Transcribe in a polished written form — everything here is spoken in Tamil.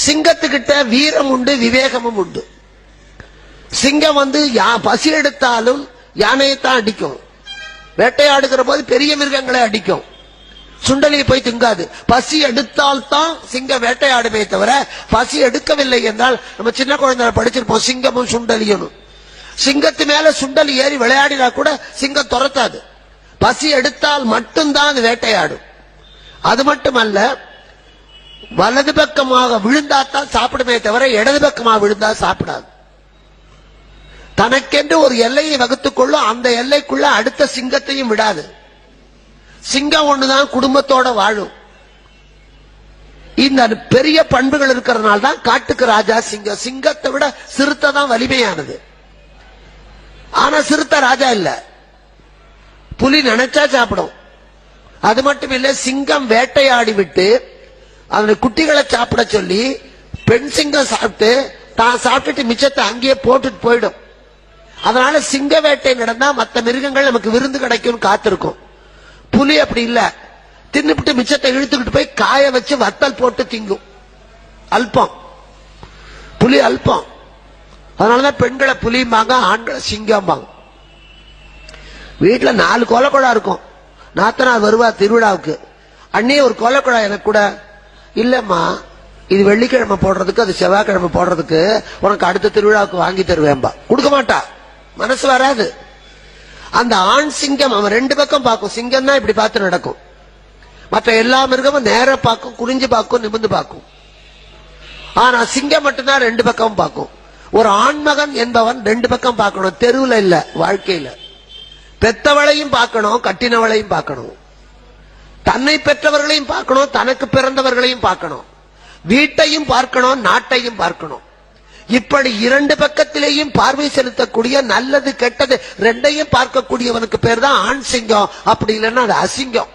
சிங்கத்துக்கிட்ட வீரம் உண்டு, விவேகமும் உண்டு. சிங்கம் பசி எடுத்தாலும் யானையைத்தான் அடிக்கும். வேட்டையாடுகிற போது பெரிய மிருகங்களை அடிக்கும், சுண்டலியை போய் திங்காது. பசி எடுத்தால் தான் சிங்கம் வேட்டையாடுமே தவிர பசி எடுக்கவில்லை என்றால், நம்ம சின்ன குழந்தை படிச்சிருப்போம் சிங்கமும் சுண்டலியும். சிங்கத்து மேல சுண்டலி ஏறி விளையாடினா கூட சிங்கம் துரத்தாது. பசி எடுத்தால் மட்டும்தான் அது வேட்டையாடும். அது மட்டுமல்ல, வலது பக்கமாக விழுந்தாத்தான் சாப்பிடுமே தவிர இடது பக்கமாக விழுந்தா சாப்பிடாது. தனக்கென்று ஒரு எல்லையை வகுத்துக் கொள்ளும், அந்த எல்லைக்குள்ள அடுத்த சிங்கத்தையும் விடாது. சிங்கம் ஒண்ணுதான் குடும்பத்தோட வாழும். இந்த பெரிய பண்புகள் இருக்கிறதுனால தான் காட்டுக்கு ராஜா சிங்கம். சிங்கத்தை விட சிறுத்தை தான் வலிமையானது. ஆனா சிறுத்தை ராஜா இல்ல, புலி நினைச்சா சாப்பிடும். அது மட்டும் இல்ல, சிங்கம் வேட்டையாடி விட்டு அதனுடைய குட்டிகளை சாப்பிட சொல்லி பெண் சிங்கம் சாப்பிட்டு தான் சாப்பிட்டுட்டு மிச்சத்தை அங்கேயே போட்டுட்டு போயிடும். அதனால சிங்க வேட்டை நடந்தா மற்ற மிருகங்கள் நமக்கு விருந்து கிடைக்கும் காத்திருக்கும். புலி அப்படி இல்ல, தின்னுபிட்டு மிச்சத்தை இழுத்துக்கிட்டு போய் காய வச்சு வத்தல் போட்டு திங்கும். அல்பம், புலி அல்பம். அதனாலதான் பெண்களை புலிம்பாங்க, ஆண்களை சிங்கம்பாங்க. வீட்டுல 4 கோலக்குழா இருக்கும். நாத்தனார் வருவா திருவிழாவுக்கு, அண்ணே ஒரு கோலக்குழா எனக்கு கூட. இல்லம்மா, இது வெள்ளிக்கிழமை போடுறதுக்கு, அது செவ்வாய்க்கிழமை போடுறதுக்கு, உனக்கு அடுத்த திருவிழாவுக்கு வாங்கி தருவேன்பா. கொடுக்க மாட்டா, மனசு வராது. அந்த ஆண் சிங்கம் அவன் 2 பக்கம் பார்க்கும். சிங்கம் தான் இப்படி பார்த்து நடக்கும். மற்ற எல்லா மிருகமும் நேர பார்க்கும், குனிஞ்சு பார்க்கும், நிமிந்து பார்க்கும். ஆனா சிங்கம் மட்டும்தான் 2 பக்கம் பார்க்கும். ஒரு ஆண்மகன் என்பவன் 2 பக்கம் பார்க்கணும். தெருவில் இல்ல, வாழ்க்கையில. பெத்தவளையும் பார்க்கணும், கட்டினவளையும் பார்க்கணும். தன்னை பெற்றவர்களையும் பார்க்கணும், தனக்கு பிறந்தவர்களையும் பார்க்கணும். வீட்டையும் பார்க்கணும், நாட்டையும் பார்க்கணும். இப்படி 2 பக்கத்திலேயும் பார்வை செலுத்தக்கூடிய, நல்லது கெட்டது 2ஐயும் பார்க்கக்கூடியவனுக்கு பேர் தான் ஆண் சிங்கம். அப்படி இல்லைன்னா அது அசிங்கம்.